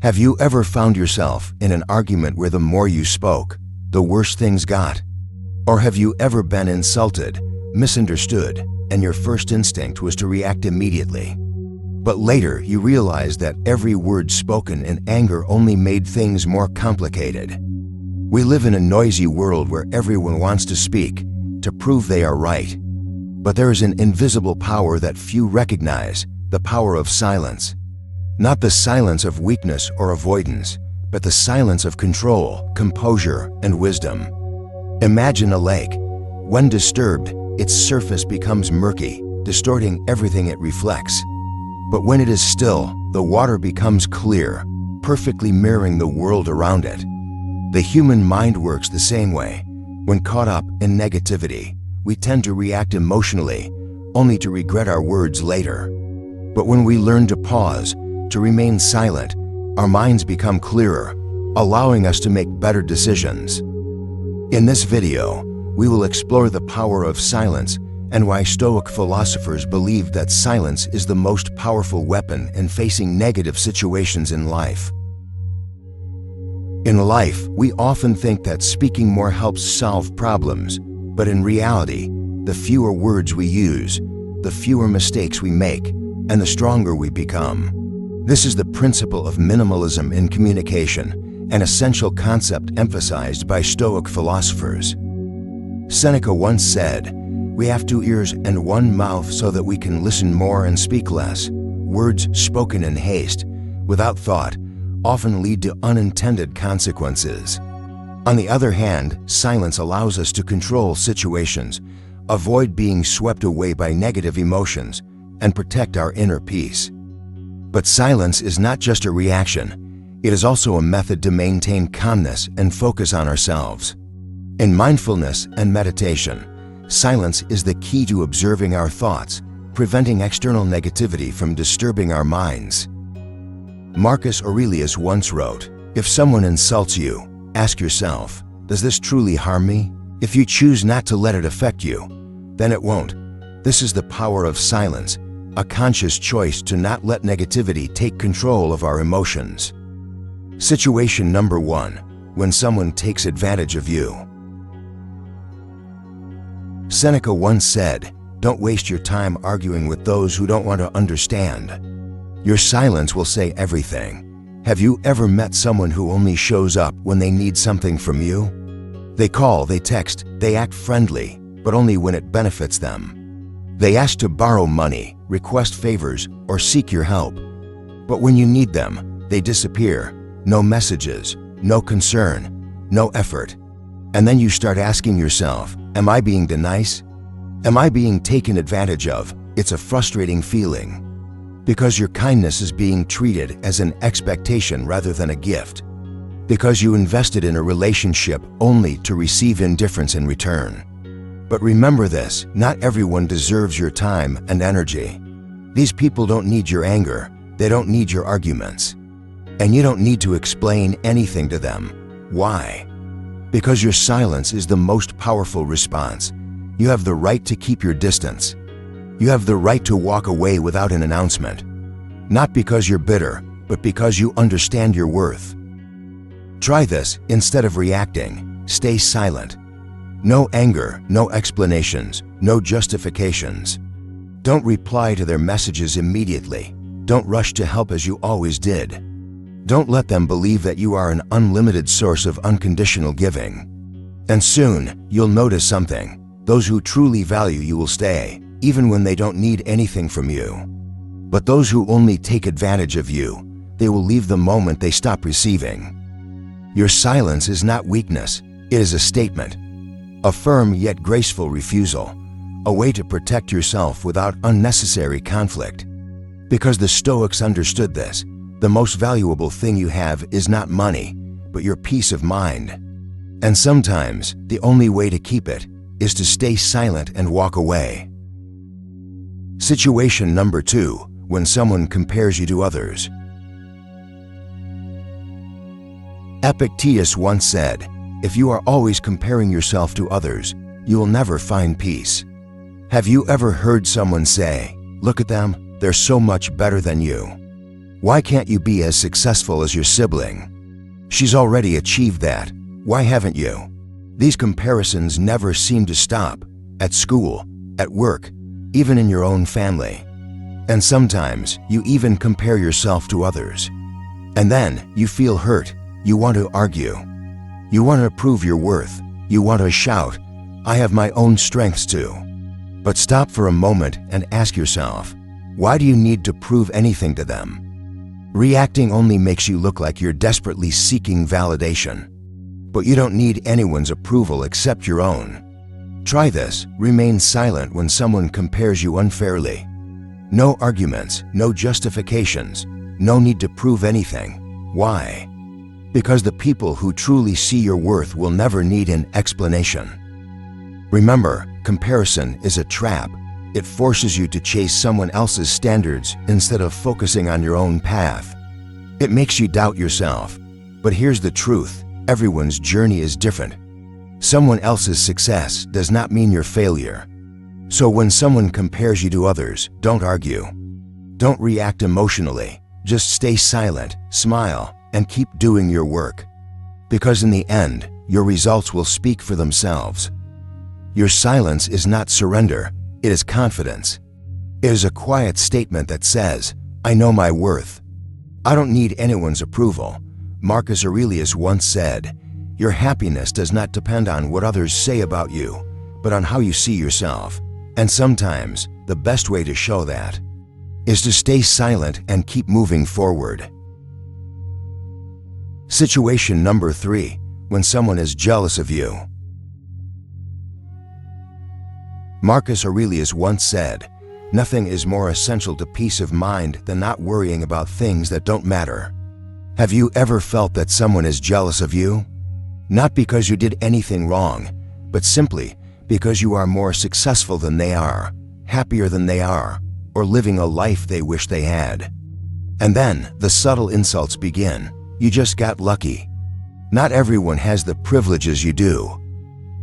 Have you ever found yourself in an argument where the more you spoke, the worse things got? Or have you ever been insulted, misunderstood, and your first instinct was to react immediately? But later you realized that every word spoken in anger only made things more complicated. We live in a noisy world where everyone wants to speak, to prove they are right. But there is an invisible power that few recognize, the power of silence. Not the silence of weakness or avoidance, but the silence of control, composure, and wisdom. Imagine a lake. When disturbed, its surface becomes murky, distorting everything it reflects. But when it is still, the water becomes clear, perfectly mirroring the world around it. The human mind works the same way. When caught up in negativity, we tend to react emotionally, only to regret our words later. But when we learn to pause, to remain silent, our minds become clearer, allowing us to make better decisions. In this video, we will explore the power of silence and why Stoic philosophers believed that silence is the most powerful weapon in facing negative situations in life. In life, we often think that speaking more helps solve problems, but in reality, the fewer words we use, the fewer mistakes we make, and the stronger we become. This is the principle of minimalism in communication, an essential concept emphasized by Stoic philosophers. Seneca once said, "We have 2 ears and 1 mouth so that we can listen more and speak less. Words spoken in haste, without thought, often lead to unintended consequences." On the other hand, silence allows us to control situations, avoid being swept away by negative emotions, and protect our inner peace. But silence is not just a reaction, it is also a method to maintain calmness and focus on ourselves. In mindfulness and meditation, silence is the key to observing our thoughts, preventing external negativity from disturbing our minds. Marcus Aurelius once wrote, "If someone insults you, ask yourself, does this truly harm me? If you choose not to let it affect you, then it won't." This is the power of silence, a conscious choice to not let negativity take control of our emotions. Situation number 1, when someone takes advantage of you. Seneca once said, "Don't waste your time arguing with those who don't want to understand. Your silence will say everything." Have you ever met someone who only shows up when they need something from you? They call, they text, they act friendly, but only when it benefits them. They ask to borrow money, request favors, or seek your help. But when you need them, they disappear. No messages, no concern, no effort. And then you start asking yourself, am I being nice? Am I being taken advantage of? It's a frustrating feeling, because your kindness is being treated as an expectation rather than a gift. Because you invested in a relationship only to receive indifference in return. But remember this, not everyone deserves your time and energy. These people don't need your anger, they don't need your arguments. And you don't need to explain anything to them. Why? Because your silence is the most powerful response. You have the right to keep your distance. You have the right to walk away without an announcement. Not because you're bitter, but because you understand your worth. Try this instead of reacting. Stay silent. No anger, no explanations, no justifications. Don't reply to their messages immediately. Don't rush to help as you always did. Don't let them believe that you are an unlimited source of unconditional giving. And soon, you'll notice something. Those who truly value you will stay, even when they don't need anything from you. But those who only take advantage of you, they will leave the moment they stop receiving. Your silence is not weakness, it is a statement. A firm yet graceful refusal, a way to protect yourself without unnecessary conflict. Because the Stoics understood this, the most valuable thing you have is not money, but your peace of mind. And sometimes, the only way to keep it is to stay silent and walk away. Situation number 2, when someone compares you to others. Epictetus once said, "If you are always comparing yourself to others, you will never find peace." Have you ever heard someone say, "Look at them, they're so much better than you"? Why can't you be as successful as your sibling? She's already achieved that. Why haven't you? These comparisons never seem to stop, at school, at work, even in your own family. And sometimes you even compare yourself to others. And then you feel hurt. You want to argue. You want to prove your worth. You want to shout, "I have my own strengths too." But stop for a moment and ask yourself, why do you need to prove anything to them? Reacting only makes you look like you're desperately seeking validation. But you don't need anyone's approval except your own. Try this. Remain silent when someone compares you unfairly. No arguments, no justifications, no need to prove anything. Why? Because the people who truly see your worth will never need an explanation. Remember, comparison is a trap. It forces you to chase someone else's standards instead of focusing on your own path. It makes you doubt yourself. But here's the truth. Everyone's journey is different. Someone else's success does not mean your failure. So when someone compares you to others, don't argue. Don't react emotionally. Just stay silent, smile, and keep doing your work. Because in the end, your results will speak for themselves. Your silence is not surrender, it is confidence. It is a quiet statement that says, "I know my worth. I don't need anyone's approval." Marcus Aurelius once said, "Your happiness does not depend on what others say about you, but on how you see yourself." And sometimes, the best way to show that is to stay silent and keep moving forward. Situation number 3, when someone is jealous of you. Marcus Aurelius once said, "Nothing is more essential to peace of mind than not worrying about things that don't matter." Have you ever felt that someone is jealous of you? Not because you did anything wrong, but simply because you are more successful than they are, happier than they are, or living a life they wish they had. And then the subtle insults begin. You just got lucky. Not everyone has the privileges you do.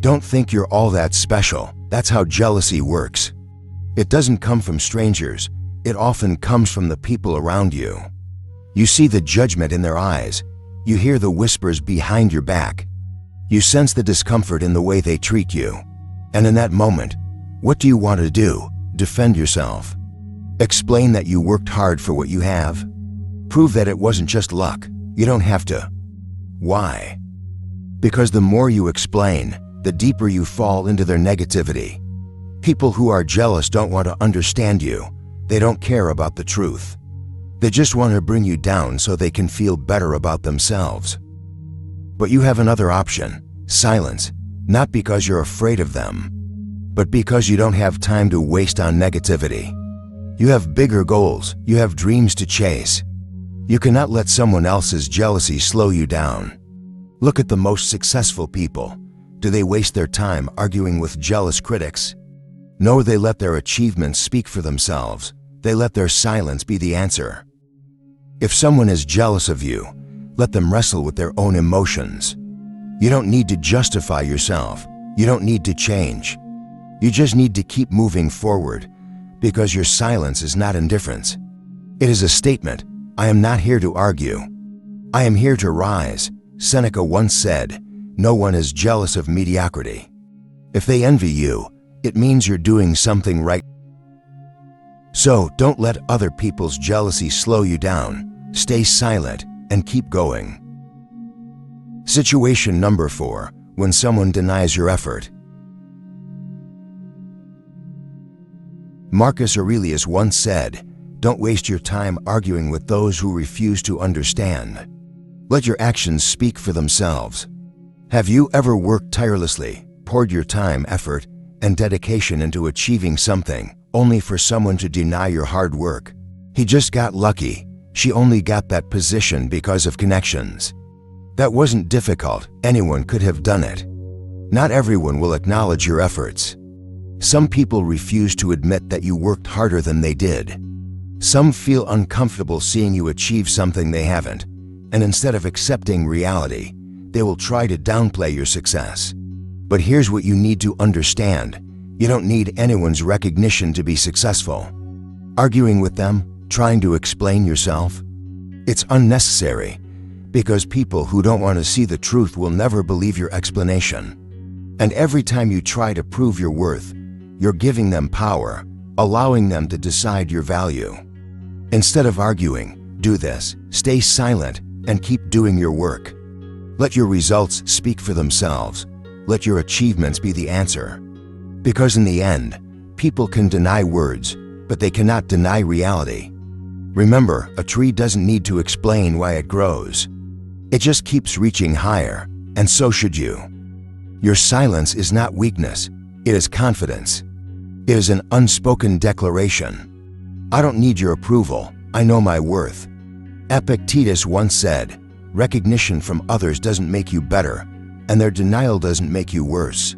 Don't think you're all that special. That's how jealousy works. It doesn't come from strangers. It often comes from the people around you. You see the judgment in their eyes. You hear the whispers behind your back. You sense the discomfort in the way they treat you. And in that moment, what do you want to do? Defend yourself. Explain that you worked hard for what you have. Prove that it wasn't just luck. You don't have to. Why? Because the more you explain, the deeper you fall into their negativity. People who are jealous don't want to understand you. They don't care about the truth. They just want to bring you down so they can feel better about themselves. But you have another option: silence, not because you're afraid of them, but because you don't have time to waste on negativity. You have bigger goals. You have dreams to chase. You cannot let someone else's jealousy slow you down. Look at the most successful people. Do they waste their time arguing with jealous critics? No, they let their achievements speak for themselves. They let their silence be the answer. If someone is jealous of you, let them wrestle with their own emotions. You don't need to justify yourself. You don't need to change. You just need to keep moving forward, because your silence is not indifference. It is a statement. I am not here to argue. I am here to rise. Seneca once said, "No one is jealous of mediocrity." If they envy you, it means you're doing something right. So don't let other people's jealousy slow you down. Stay silent and keep going. Situation number 4, when someone denies your effort. Marcus Aurelius once said, "Don't waste your time arguing with those who refuse to understand. Let your actions speak for themselves." Have you ever worked tirelessly, poured your time, effort, and dedication into achieving something, only for someone to deny your hard work? He just got lucky. She only got that position because of connections. That wasn't difficult. Anyone could have done it. Not everyone will acknowledge your efforts. Some people refuse to admit that you worked harder than they did. Some feel uncomfortable seeing you achieve something they haven't, and instead of accepting reality, they will try to downplay your success. But here's what you need to understand. You don't need anyone's recognition to be successful. Arguing with them, trying to explain yourself, It's unnecessary, because people who don't want to see the truth will never believe your explanation. And every time you try to prove your worth, you're giving them power, allowing them to decide your value. Instead of arguing, do this: stay silent and keep doing your work. Let your results speak for themselves. Let your achievements be the answer. Because in the end, people can deny words, but they cannot deny reality. Remember, a tree doesn't need to explain why it grows. It just keeps reaching higher, and so should you. Your silence is not weakness, it is confidence. It is an unspoken declaration. I don't need your approval, I know my worth. Epictetus once said, "Recognition from others doesn't make you better, and their denial doesn't make you worse.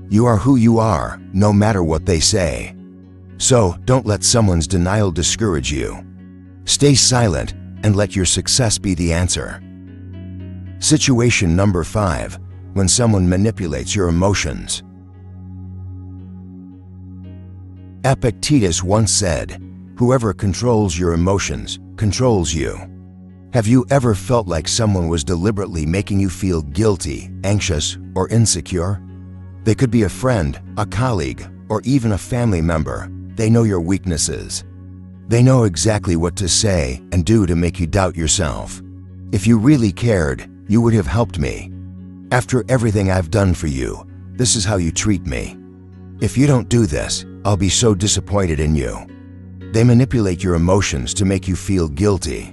You are who you are, no matter what they say." So, don't let someone's denial discourage you. Stay silent and let your success be the answer. Situation number 5, when someone manipulates your emotions. Epictetus once said, "Whoever controls your emotions controls you." Have you ever felt like someone was deliberately making you feel guilty, anxious, or insecure? They could be a friend, a colleague, or even a family member. They know your weaknesses. They know exactly what to say and do to make you doubt yourself. If you really cared, you would have helped me. After everything I've done for you, this is how you treat me. If you don't do this, I'll be so disappointed in you. They manipulate your emotions to make you feel guilty.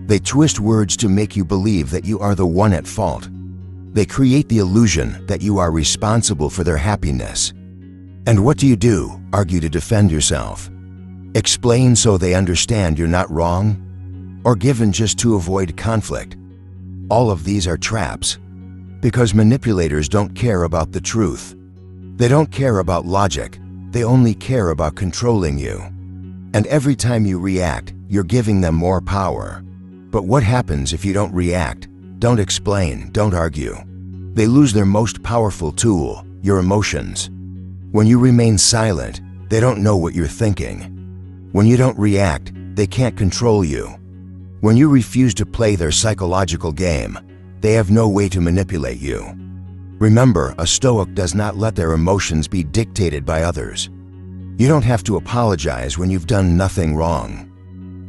They twist words to make you believe that you are the one at fault. They create the illusion that you are responsible for their happiness. And what do? Argue to defend yourself? Explain so they understand you're not wrong? Or give in just to avoid conflict? All of these are traps. Because manipulators don't care about the truth. They don't care about logic. They only care about controlling you. And every time you react, you're giving them more power. But what happens if you don't react, don't explain, don't argue? They lose their most powerful tool, your emotions. When you remain silent, they don't know what you're thinking. When you don't react, they can't control you. When you refuse to play their psychological game, they have no way to manipulate you. Remember, a Stoic does not let their emotions be dictated by others. You don't have to apologize when you've done nothing wrong.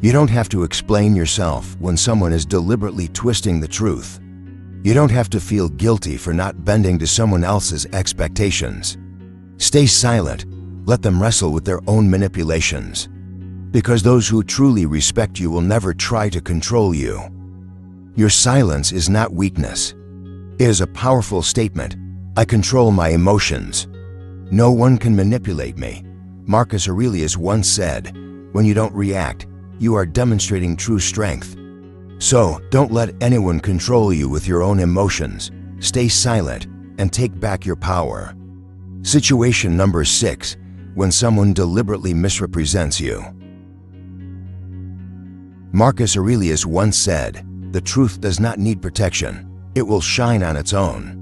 You don't have to explain yourself when someone is deliberately twisting the truth. You don't have to feel guilty for not bending to someone else's expectations. Stay silent. Let them wrestle with their own manipulations. Because those who truly respect you will never try to control you. Your silence is not weakness. It is a powerful statement. I control my emotions. No one can manipulate me. Marcus Aurelius once said, "When you don't react, you are demonstrating true strength." So, don't let anyone control you with your own emotions. Stay silent and take back your power. Situation number 6, when someone deliberately misrepresents you. Marcus Aurelius once said, "The truth does not need protection. It will shine on its own."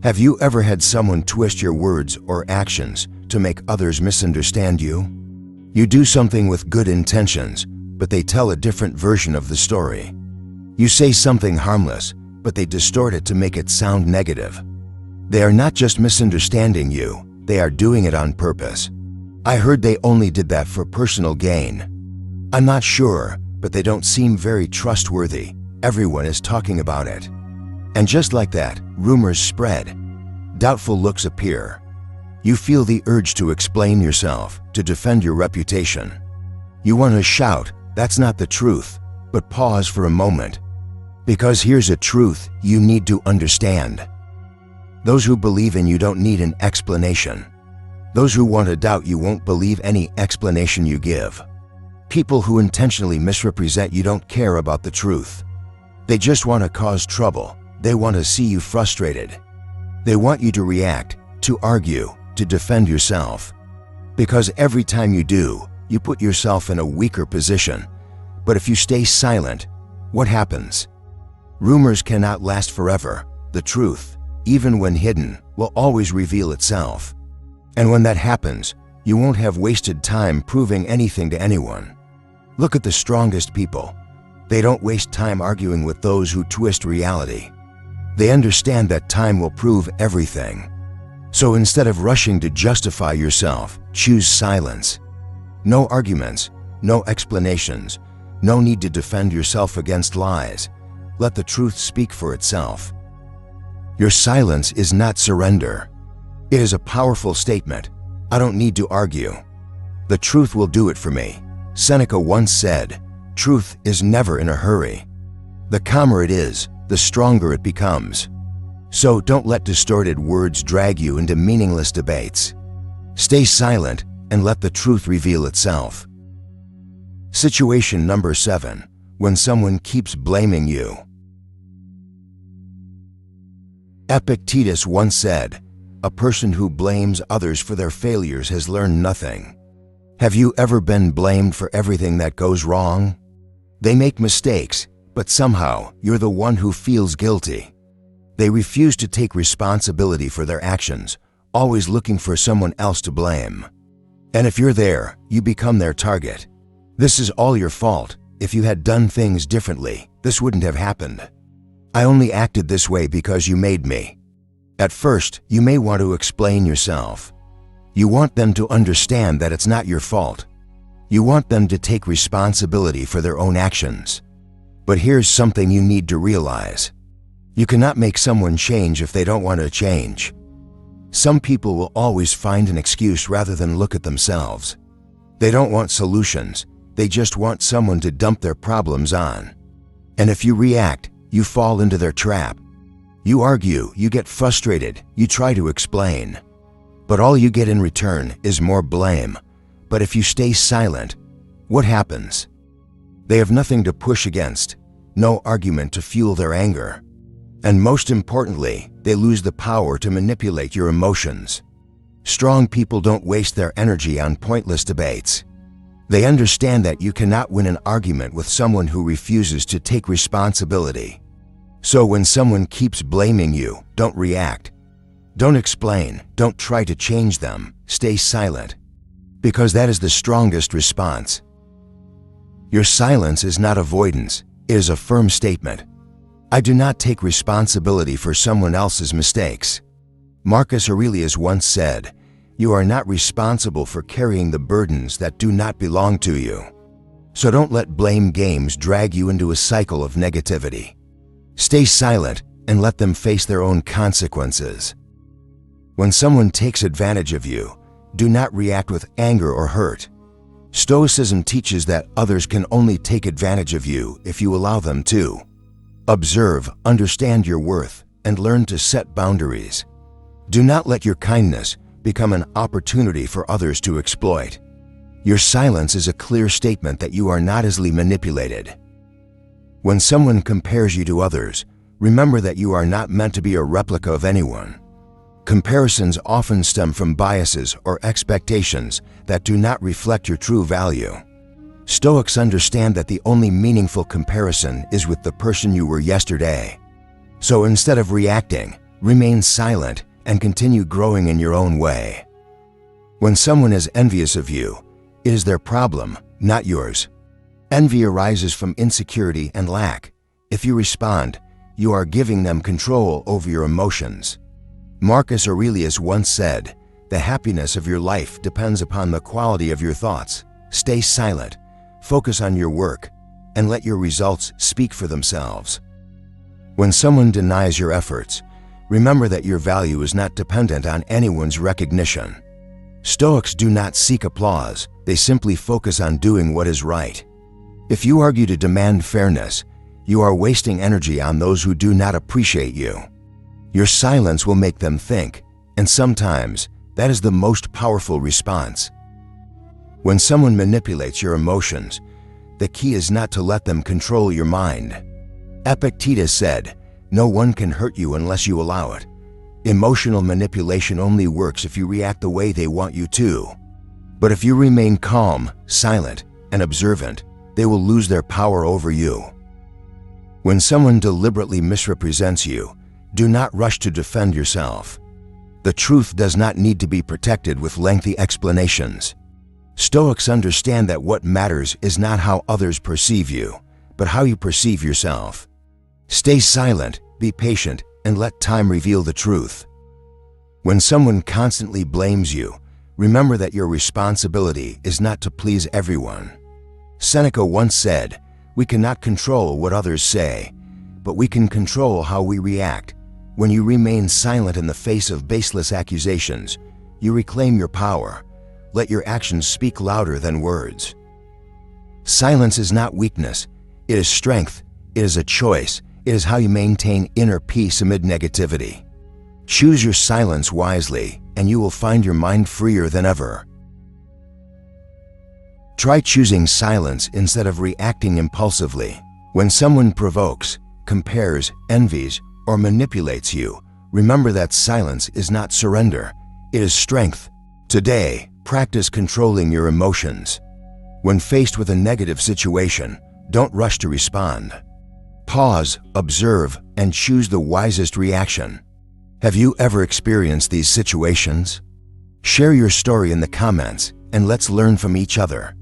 Have you ever had someone twist your words or actions to make others misunderstand you? You do something with good intentions, but they tell a different version of the story. You say something harmless, but they distort it to make it sound negative. They are not just misunderstanding you, they are doing it on purpose. I heard they only did that for personal gain. I'm not sure, but they don't seem very trustworthy. Everyone is talking about it. And just like that, rumors spread. Doubtful looks appear. You feel the urge to explain yourself, to defend your reputation. You want to shout, "That's not the truth," but pause for a moment. Because here's a truth you need to understand. Those who believe in you don't need an explanation. Those who want to doubt you won't believe any explanation you give. People who intentionally misrepresent you don't care about the truth. They just want to cause trouble. They want to see you frustrated. They want you to react, to argue, to defend yourself. Because every time you do, you put yourself in a weaker position. But if you stay silent, what happens? Rumors cannot last forever. The truth, even when hidden, will always reveal itself. And when that happens, you won't have wasted time proving anything to anyone. Look at the strongest people. They don't waste time arguing with those who twist reality. They understand that time will prove everything. So instead of rushing to justify yourself, choose silence. No arguments, no explanations, no need to defend yourself against lies. Let the truth speak for itself. Your silence is not surrender. It is a powerful statement. I don't need to argue. The truth will do it for me. Seneca once said, "Truth is never in a hurry." The calmer it is, the stronger it becomes. So don't let distorted words drag you into meaningless debates. Stay silent and let the truth reveal itself. Situation number 7. When someone keeps blaming you. Epictetus once said, "A person who blames others for their failures has learned nothing." Have you ever been blamed for everything that goes wrong? They make mistakes, but somehow you're the one who feels guilty. They refuse to take responsibility for their actions, always looking for someone else to blame. And if you're there, you become their target. This is all your fault. If you had done things differently, this wouldn't have happened. I only acted this way because you made me. At first, you may want to explain yourself. You want them to understand that it's not your fault. You want them to take responsibility for their own actions. But here's something you need to realize. You cannot make someone change if they don't want to change. Some people will always find an excuse rather than look at themselves. They don't want solutions. They just want someone to dump their problems on. And if you react, you fall into their trap. You argue, you get frustrated, you try to explain. But all you get in return is more blame. But if you stay silent, what happens? They have nothing to push against, no argument to fuel their anger. And most importantly, they lose the power to manipulate your emotions. Strong people don't waste their energy on pointless debates. They understand that you cannot win an argument with someone who refuses to take responsibility. So when someone keeps blaming you, don't react. Don't explain, don't try to change them, stay silent. Because that is the strongest response. Your silence is not avoidance, it is a firm statement. I do not take responsibility for someone else's mistakes. Marcus Aurelius once said, "You are not responsible for carrying the burdens that do not belong to you." So don't let blame games drag you into a cycle of negativity. Stay silent and let them face their own consequences. When someone takes advantage of you, do not react with anger or hurt. Stoicism teaches that others can only take advantage of you if you allow them to. Observe, understand your worth, and learn to set boundaries. Do not let your kindness become an opportunity for others to exploit. Your silence is a clear statement that you are not easily manipulated. When someone compares you to others, remember that you are not meant to be a replica of anyone. Comparisons often stem from biases or expectations that do not reflect your true value. Stoics understand that the only meaningful comparison is with the person you were yesterday. So instead of reacting, remain silent and continue growing in your own way. When someone is envious of you, it is their problem, not yours. Envy arises from insecurity and lack. If you respond, you are giving them control over your emotions. Marcus Aurelius once said, "The happiness of your life depends upon the quality of your thoughts." Stay silent, focus on your work, and let your results speak for themselves. When someone denies your efforts, remember that your value is not dependent on anyone's recognition. Stoics do not seek applause, they simply focus on doing what is right. If you argue to demand fairness, you are wasting energy on those who do not appreciate you. Your silence will make them think, and sometimes that is the most powerful response. When someone manipulates your emotions, the key is not to let them control your mind. Epictetus said, "No one can hurt you unless you allow it." Emotional manipulation only works if you react the way they want you to. But if you remain calm, silent, and observant, they will lose their power over you. When someone deliberately misrepresents you, do not rush to defend yourself. The truth does not need to be protected with lengthy explanations. Stoics understand that what matters is not how others perceive you, but how you perceive yourself. Stay silent, be patient, and let time reveal the truth. When someone constantly blames you, remember that your responsibility is not to please everyone. Seneca once said, "We cannot control what others say, but we can control how we react. When you remain silent in the face of baseless accusations, you reclaim your power. Let your actions speak louder than words." Silence is not weakness. It is strength. It is a choice. It is how you maintain inner peace amid negativity. Choose your silence wisely, and you will find your mind freer than ever. Try choosing silence instead of reacting impulsively. When someone provokes, compares, envies, or manipulates you, remember that silence is not surrender. It is strength. Today, practice controlling your emotions. When faced with a negative situation, don't rush to respond. Pause, observe, and choose the wisest reaction. Have you ever experienced these situations? Share your story in the comments, and let's learn from each other.